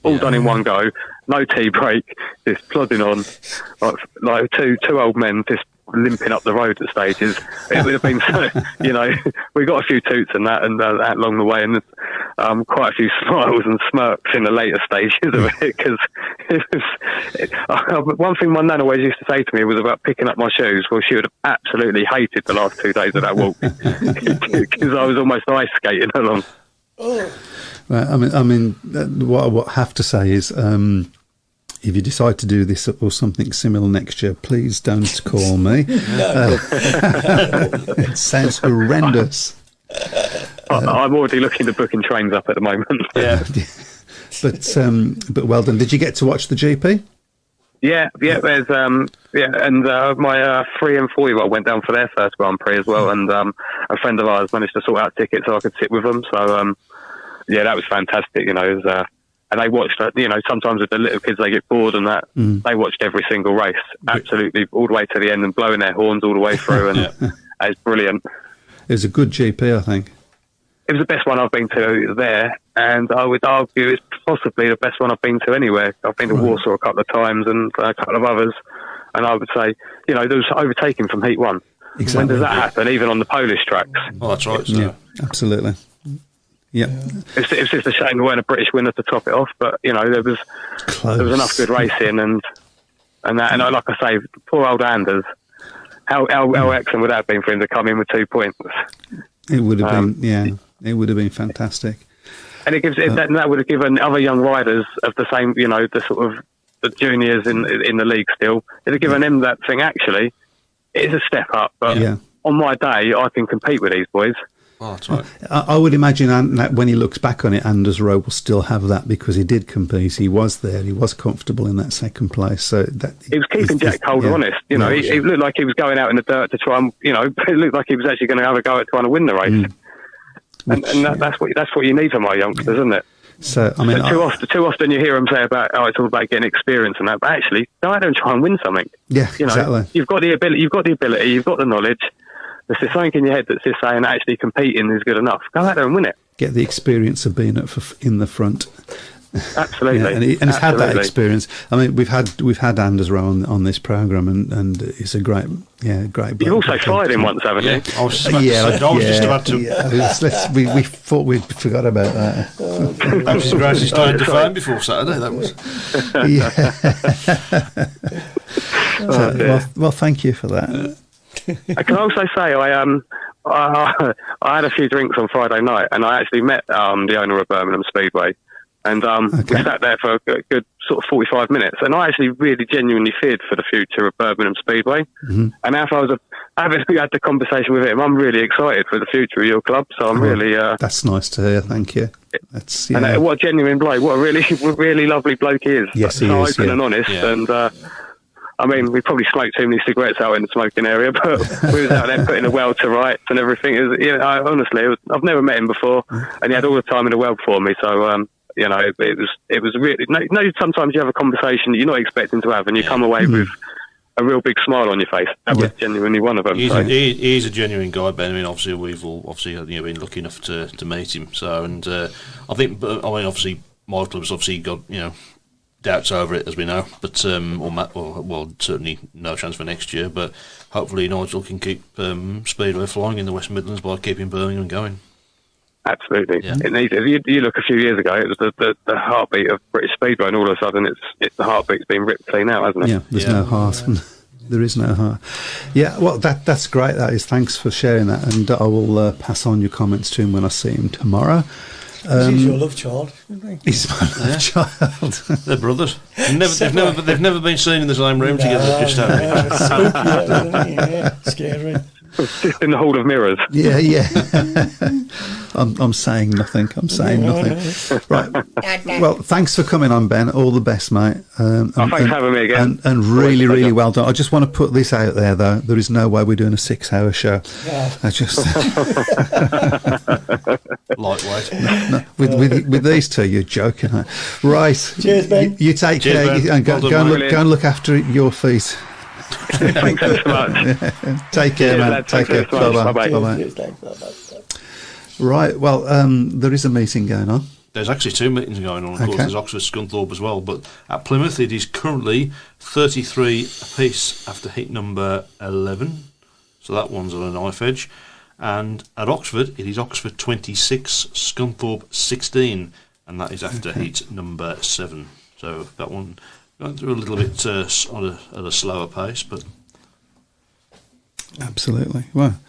all done in one go, no tea break, just plodding on, like two old men just limping up the road at stages. It would have been, we got a few toots and that along the way, and quite a few smiles and smirks in the later stages of it, because one thing my nan always used to say to me was about picking up my shoes. Well, she would have absolutely hated the last 2 days of that walk because I was almost ice skating along. Well, I mean, what I have to say is, if you decide to do this or something similar next year, please don't call me. It sounds horrendous. I'm already looking to booking trains up at the moment. Yeah. But well done. Did you get to watch the GP? Yeah. There's and my 3 and 4-year-old went down for their first Grand Prix as well, and a friend of ours managed to sort out tickets so I could sit with them. So yeah, that was fantastic. You know, it was, and they watched. You know, sometimes with the little kids, they get bored, and that they watched every single race, absolutely all the way to the end, and blowing their horns all the way through, and it's brilliant. It was a good GP, I think. It was the best one I've been to there, and I would argue it's possibly the best one I've been to anywhere. I've been to Warsaw a couple of times and a couple of others, and I would say, you know, there was overtaking from Heat 1. Exactly. When does that happen, even on the Polish tracks? Oh, that's right. So. Yeah, absolutely. Yep. It's just a shame there weren't a British winner to top it off, but, you know, there was enough good racing and that. And like I say, poor old Anders, how excellent would that have been for him to come in with 2 points? It would have been, yeah. It would have been fantastic. And it gives that would have given other young riders of the same, you know, the sort of the juniors in the league still. It'd have given them that thing. Actually, it is a step up. But on my day, I can compete with these boys. Oh, that's right. I would imagine that when he looks back on it, Anders Rowe will still have that because he did compete. He was there. He was comfortable in that second place. So that he was keeping Jack Calder honest. You know, he looked like he was going out in the dirt to try and, you know, it looked like he was actually going to have a go at trying to win the race. And that's what you need from our youngsters, isn't it? So I mean, too often you hear them say about, it's all about getting experience and that, but actually go out there and try and win something. Yeah, you know, exactly. You've got the ability, you've got the knowledge. There's just something in your head that's just saying actually competing is good enough. Go out there and win it. Get the experience of being in the front. Absolutely, and he's had that experience. I mean, we've had Anders Rowe on this program, and it's a great. You've also fired him once, haven't you? I was just about to. We thought we'd forgot about that. That was the greatest time to phone before Saturday. That was. Well, thank you for that. I can also say I had a few drinks on Friday night, and I actually met the owner of Birmingham Speedway. And we sat there for a good sort of 45 minutes, and I actually really genuinely feared for the future of Birmingham Speedway. And after having had the conversation with him, I'm really excited for the future of your club. So I'm really... that's nice to hear, thank you. That's, and what a genuine bloke, what a really lovely bloke he is. Yes, he so is. Open and honest, and... I mean, we probably smoked too many cigarettes out in the smoking area, but we was out there putting the world to rights and everything. Honestly, I've never met him before, and he had all the time in the world for me. So, you know, it was really. No, sometimes you have a conversation that you're not expecting to have, and you come away with a real big smile on your face. That was genuinely one of them. He's a genuine guy, Ben. I mean, obviously we've all been lucky enough to meet him. So, and I think, obviously my club's obviously got doubts over it, as we know, but certainly no chance for next year. But hopefully Nigel can keep Speedway flying in the West Midlands by keeping Birmingham going. Absolutely, it needs. If you look a few years ago, it was the heartbeat of British Speedway, and all of a sudden it's the heartbeat's been ripped clean out, hasn't it? Yeah, there's no heart. There is no heart. Yeah, well, that's great. That is. Thanks for sharing that, and I will pass on your comments to him when I see him tomorrow. He's your love child, isn't he? He's my love child. They're brothers. They've never been seen in the same room together. Just scary. Just in the Hall of Mirrors. Yeah. I'm saying nothing. Right. Well, thanks for coming on, Ben. All the best, mate. Thanks for having me again. And really well done. I just want to put this out there, though. There is no way we're doing a 6-hour show. Yeah. I just lightweight. No, with these two, you're joking. Right. Cheers, Ben. You take care, Ben. and go and look after your feet. Thanks so much. Take care, man. Lads, Take care. Bye-bye. Bye-bye. Right. Well, there is a meeting going on. There's actually two meetings going on. Of course, there's Oxford Scunthorpe as well. But at Plymouth, it is currently 33 apiece after heat number 11. So that one's on a knife edge. And at Oxford, it is Oxford 26, Scunthorpe 16, and that is after heat number 7. So that one going through a little bit at a slower pace, but absolutely. Well,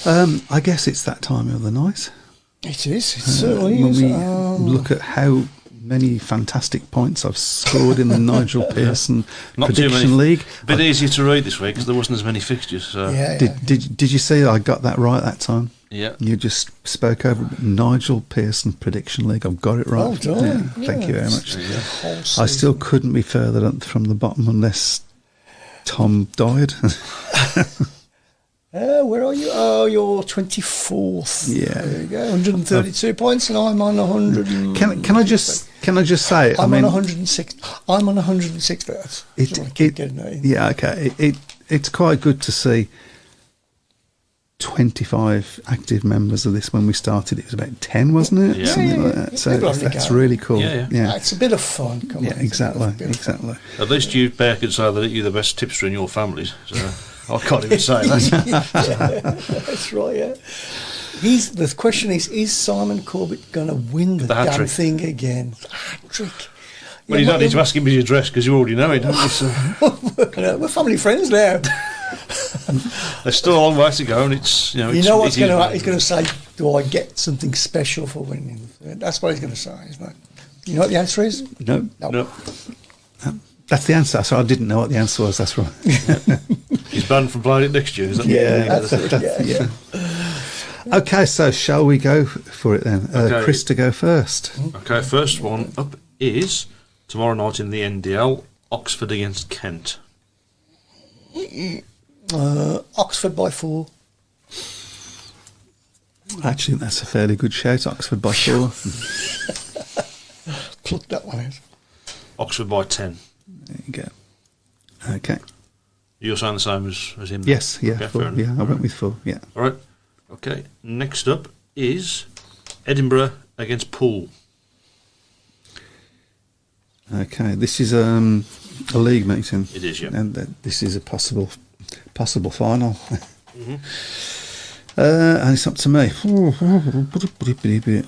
I guess it's that time of the night. It is. It certainly when is. we look at how many fantastic points I've scored in the Nigel Pearson Prediction League. A bit easier to read this week because there wasn't as many fixtures. So. Yeah. Did you see I got that right that time? Yeah. You just spoke over Nigel Pearson Prediction League. I've got it right. Well done. Yeah, thank you very much. Yeah. I still couldn't be further from the bottom unless Tom died. Where are you? Oh, you're 24th. Yeah. There you go. 132 points, and I'm on 100. Can I just say? I'm on 106. I'm on 106. That's Yeah, okay. It's quite good to see 25 active members of this. When we started, it was about 10, wasn't it? Yeah. Something like that. So People having a that's go. really cool. Yeah. It's a bit of fun. Come Yeah, on, exactly, it's a bit of fun. exactly. At least you, Bear, could say that you're the best tipster in your family. So I can't even say that. That's right. Yeah. The question is Simon Corbett going to win the damn hat-trick. thing again? Hat-trick. Well, you don't need to ask him his address because you already know it, don't you? So We're family friends now. there's still a long way to go, and it's You know what's going to happen? He's going to say, "Do I get something special for winning?" That's what he's going to say, isn't it? You know what the answer is? No, No, that's the answer. So I didn't know what the answer was. That's right. he's banned from playing it next year. Is that That's it. Yeah. Okay, so shall we go for it then? Okay. Chris to go first. Okay, first one up is tomorrow night in the NDL, Oxford against Kent. Oxford by 4. Actually, that's a fairly good shout. Oxford by 4. Pluck that one out. Oxford by 10. There you go. Okay. You're saying the same as him? Yes, yeah, Okay, 4. fair enough. Yeah, I went with 4. Yeah. All right. Okay. Next up is Edinburgh against Poole. Okay, this is a league meeting. It is, yeah. And this is a possible final. And it's up to me.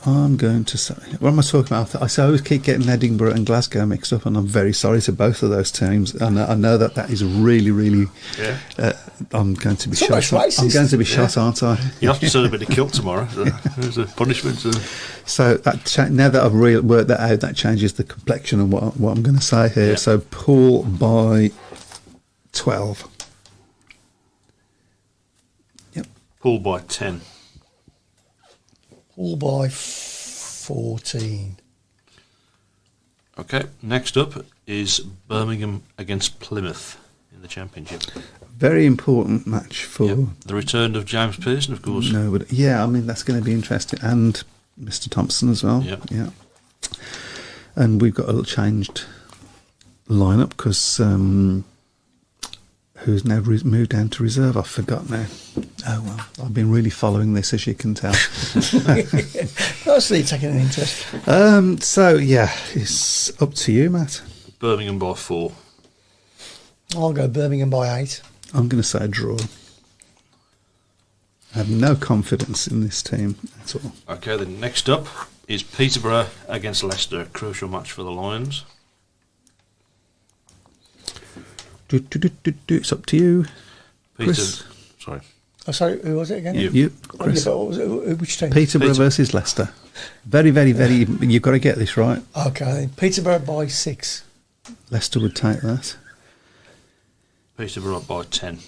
I'm going to say, what am I talking about? I always keep getting Edinburgh and Glasgow mixed up, and I'm very sorry to both of those teams. And I know that is really, really. Yeah. I'm going to be It's shot. almost racist. I'm going to be shot, aren't I? You have to sell a bit of kilt tomorrow. There's a punishment. So that now that I've worked that out, that changes the complexion of what I'm going to say here. Yeah. So Poole by 12. Yep. Poole by 10. All by 14. Okay. Next up is Birmingham against Plymouth in the Championship. Very important match for. Yep. The return of James Pearson, of course. No, but yeah, I mean that's going to be interesting, and Mr. Thompson as well. Yep. Yeah, and we've got a little changed lineup because who's now moved down to reserve? I forgot now. Oh well, I've been really following this, as you can tell. Obviously, taking an interest. So yeah, it's up to you, Matt. Birmingham by 4. I'll go Birmingham by 8. I'm going to say a draw. I have no confidence in this team at all. Okay, then next up is Peterborough against Leicester. A crucial match for the Lions. It's up to you. Chris. Sorry. Oh, sorry, who was it again? You, Chris. What was it? Which team? Peterborough versus Leicester. Very, very, very. You've got to get this right. Okay, then Peterborough by 6. Leicester would take that. Peterborough by 10.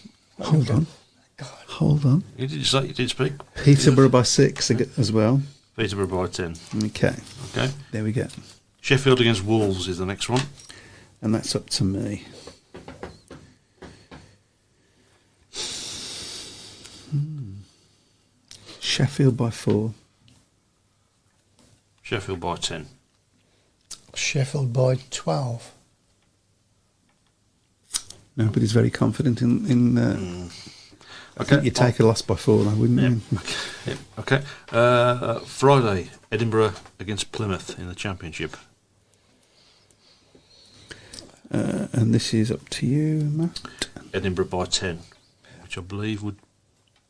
Hold on. God. Hold on. You did speak. Peterborough by 6 as well. Peterborough by 10. Okay. Okay. There we go. Sheffield against Wolves is the next one. And that's up to me. Sheffield by 4. Sheffield by 10. Sheffield by 12. Nobody's very confident in I think you'd take a loss by 4, though, wouldn't you? Yep. Okay. Friday, Edinburgh against Plymouth in the Championship. And this is up to you, Matt. Edinburgh by 10, which I believe would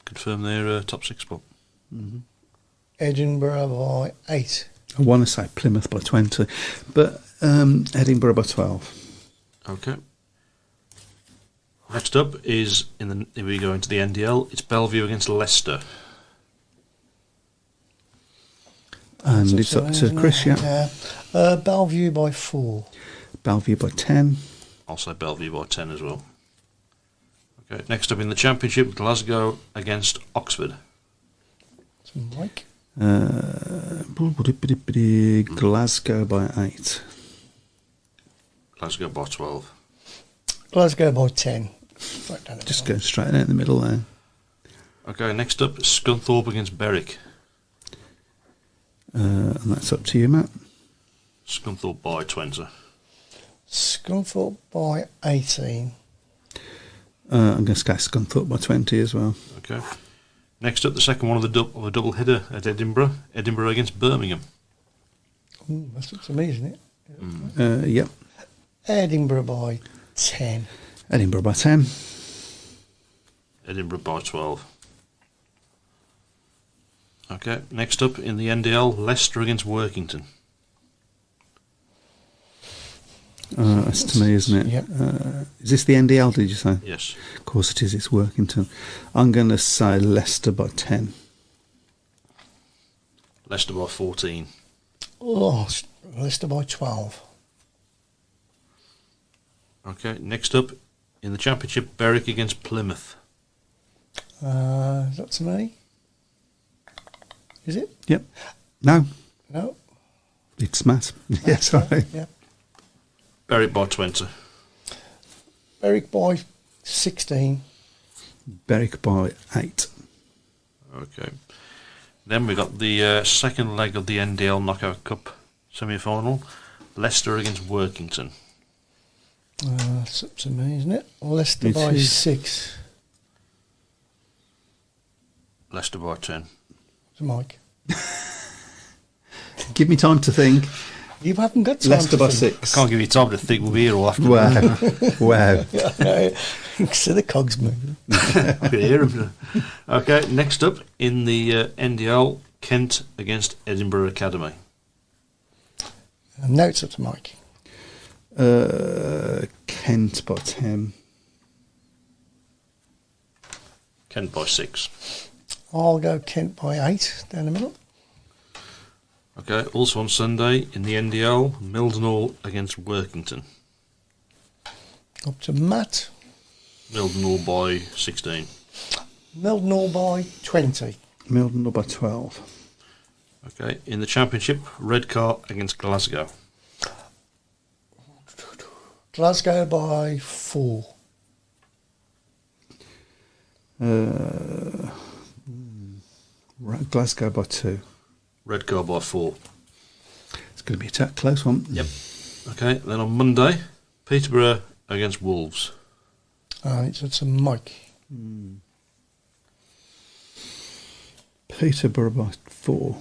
confirm their top 6 spot. Edinburgh by 8. I want to say Plymouth by 20, but Edinburgh by 12. Okay. Next up is if we go into the NDL, it's Bellevue against Leicester. And it's up to Chris, yeah. Bellevue by 4. Bellevue by 10. I'll say Bellevue by 10 as well. Okay. Next up in the Championship, Glasgow against Oxford. It's Mike. Glasgow by 8. Glasgow by 12. Glasgow by 10. Right down the Just middle. go straight out in the middle there. Okay, next up, Scunthorpe against Berwick. And that's up to you, Matt. Scunthorpe by 20. Scunthorpe by 18. I'm going to go Scunthorpe by 20 as well. Okay. Next up, the second one of the double header at Edinburgh. Edinburgh against Birmingham. Ooh, that's up to me, isn't it? Yep. Edinburgh by 10. Edinburgh by 10. Edinburgh by 12. Okay, next up in the NDL, Leicester against Workington. That's to me, isn't it? Yep. Is this the NDL, did you say? Yes. Of course it is, it's Workington. I'm going to say Leicester by 10. Leicester by 14. Oh, Leicester by 12. Okay, next up in the Championship, Berwick against Plymouth. Is that to me? Is it? Yep. No, No. it's Matt. Yeah, sorry. Yeah. Berwick by 20. Berwick by 16. Berwick by 8. Okay. Then we got the second leg of the NDL Knockout Cup semi-final, Leicester against Workington. That's up to me, isn't it? Leicester It by is. 6. Leicester by 10. To Mike. Give me time to think. You haven't got time Leicester to by think. 6. Can't give you time to think, we'll be here all afternoon. Wow. Wow. So the cogs moving. I can hear 'em. Okay, next up in the NDL, Kent against Edinburgh Academy. Now it's up to Mike. Kent by 10. Kent by 6. I'll go Kent by 8 down the middle. Okay, also on Sunday in the NDL, Mildenhall against Workington. Up to Matt. Mildenhall by 16. Mildenhall by 20. Mildenhall by 12. Okay, in the Championship, Redcar against Glasgow. Glasgow by 4. Right, Glasgow by 2. Redcar by 4. It's going to be a close one. Yep. Okay, then on Monday, Peterborough against Wolves. It's up to Mike. Peterborough by 4.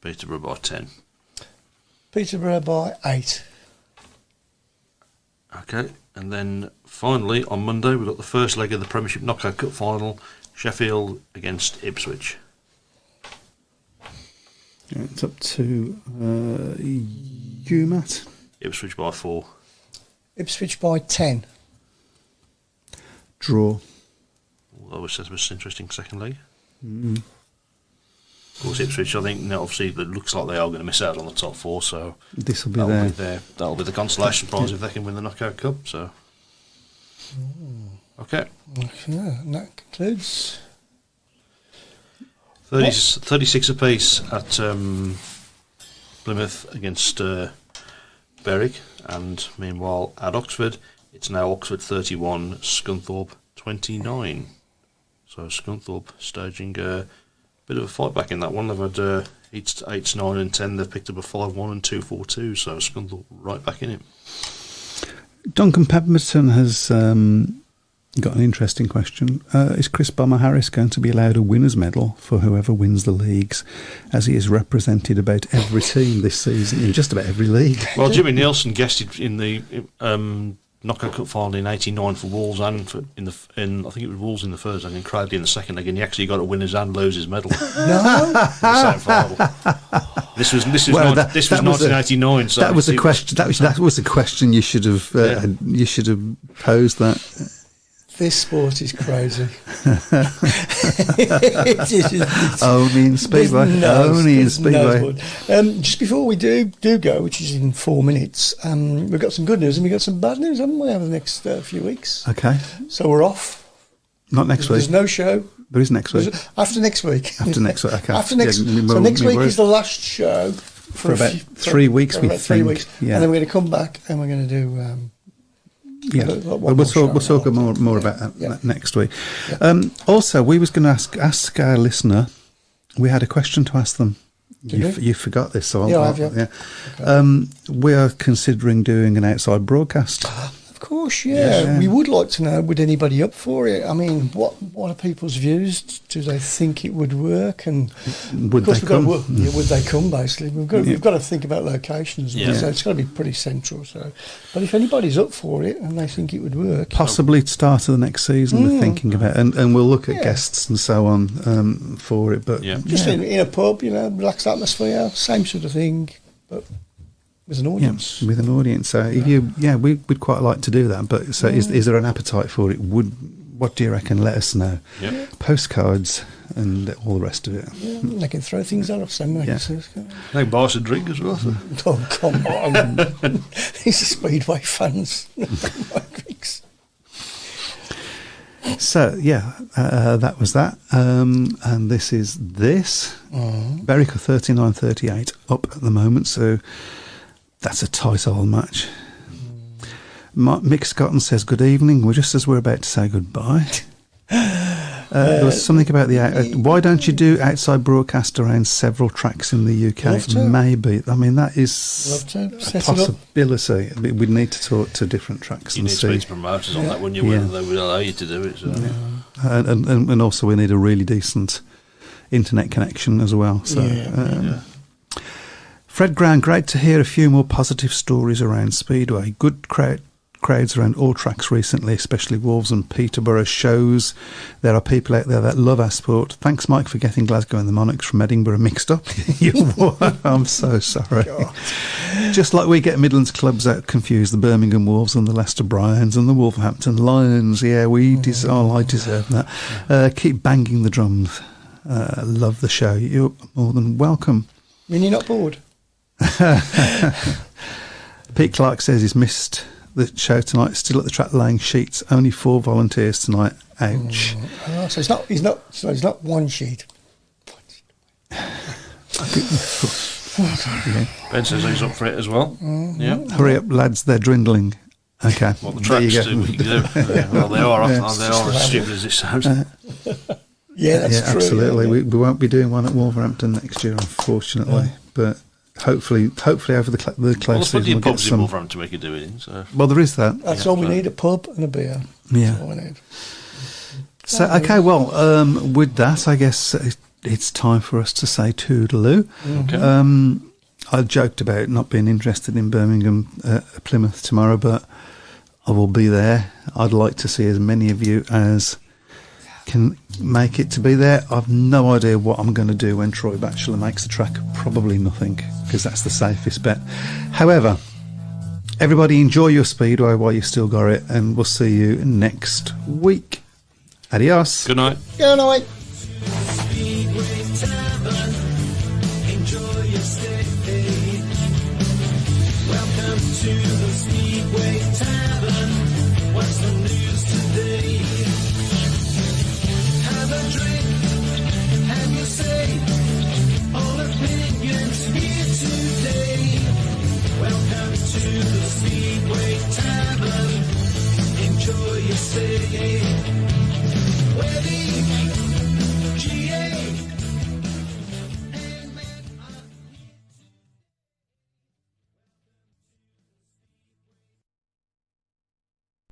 Peterborough by 10. Peterborough by 8. Okay, and then finally on Monday we've got the first leg of the Premiership Knockout Cup final, Sheffield against Ipswich. Yeah, it's up to you, Matt. Ipswich by 4. Ipswich by 10. Draw. Although it says it was an interesting second leg. Of course, Ipswich, I think, now obviously it looks like they are going to miss out on the top 4, so This will be that'll be the consolation prize if they can win the Knockout Cup. So, okay, Yeah, and that concludes. 36 apiece at Plymouth against Berwick, and meanwhile at Oxford, it's now Oxford 31, Scunthorpe 29. So Scunthorpe staging a bit of a fight back in that one. They've had 8, 9 and 10. They've picked up a 5-1 and 2-4-2, so Scunthorpe right back in it. Duncan Pemberton has got an interesting question. Is Chris Bummer Harris going to be allowed a winner's medal for whoever wins the leagues, as he has represented about every team this season in just about every league? Well, Jimmy Nielsen guested in the Knockout Cup final in '89 for Wolves and I think it was Wolves in the first leg and Crowley in the second leg, and he actually got a winner's and losers medal. No. In the same final. This was 1989. So that was a question. That was a question you should have. You should have posed that. This sport is crazy. It is. Only in Speedway. Only in Speedway. Just before we do go, which is in 4 minutes, we've got some good news and we've got some bad news, haven't we, over the next few weeks? Okay. So we're off. Not next week. There's no show. There is next week. After next week. After next week. Okay. After next. Yeah, so next week worried. is the last show For about 3 weeks, for we about 3 think. weeks, Yeah. and then we're going to come back and we're going to do Yeah, Like what we'll we'll talk show more about that Yeah. next week. Yeah. Also, we was going to ask our listener. We had a question to ask them. Did we? You forgot this, so Yeah, I have, yeah. We are considering doing an outside broadcast. Of course, yeah. We would like to know, would anybody up for it? I mean, what are people's views? Do they think it would work? And Would of course, they come? would they come, basically? We've got to think about locations. Yeah. So it's got to be pretty central. So, but if anybody's up for it and they think it would work, Possibly start of the next season. We're thinking about, and we'll look at guests and so on for it. But Yeah. just in a pub, relaxed atmosphere, same sort of thing, but with an audience. with an audience. So if we'd quite like to do that. But so is there an appetite for it? What do you reckon? Let us know. Yep. Postcards and all the rest of it. Yeah, they can throw things at us, then. Yeah. They can buy us a drink as well. So. Oh, come on. These are Speedway fans. Drinks. So that was that, and this is Berica 39-38 up at the moment. So that's a tight old match. Mick Scotton says good evening. We're just as we're about to say goodbye. There was something about the why don't you do outside broadcast around several tracks in the UK? Love to. Maybe. I mean, that is Love to. a Set it up. possibility. We'd need to talk to different tracks You and need to see. speak to promoters on that, wouldn't you? Whether they would allow you to do it. So. And also we need a really decent internet connection as well. So, Fred Brown, great to hear a few more positive stories around Speedway. Good crowds around all tracks recently, especially Wolves and Peterborough shows. There are people out there that love our sport. Thanks, Mike, for getting Glasgow and the Monarchs from Edinburgh mixed up. I'm so sorry. God. Just like we get Midlands clubs out confused, the Birmingham Wolves and the Leicester Bryans and the Wolverhampton Lions. Yeah, I deserve that. Keep banging the drums. Love the show. You're more than welcome. When you're not bored. Pete Clark says he's missed the show tonight. Still at the track laying sheets. Only 4 volunteers tonight. Ouch. So he's not one sheet. Ben says he's up for it as well. Yeah. Hurry up, lads! They're dwindling. Okay. What the There you tracks go. do, we can do. Well, they are. They are as stupid as it sounds. Yeah, that's true. Absolutely. Yeah. We won't be doing one at Wolverhampton next year, unfortunately. But hopefully over the Well, close there's plenty season of we'll get pubs in some. Wolverhampton we could do it in. So. Well, there is that. That's all we need, a pub and a beer. Yeah. That's all we need. So okay, well, with that, I guess it's time for us to say toodaloo. Okay. I joked about not being interested in Birmingham, Plymouth tomorrow, but I will be there. I'd like to see as many of you as can make it to be there. I've no idea what I'm going to do when Troy Batchelor makes the track. Probably nothing, because that's the safest bet. However, everybody enjoy your Speedway while you still got it, and we'll see you next week. Adios. Good night. Go night. Speedway Tavern, enjoy your stay. Welcome to the Speedway Tavern. What's the news today? Have a drink, have your say. All opinions here today. Welcome to the Speedway Tavern. Enjoy your stay. Where the GA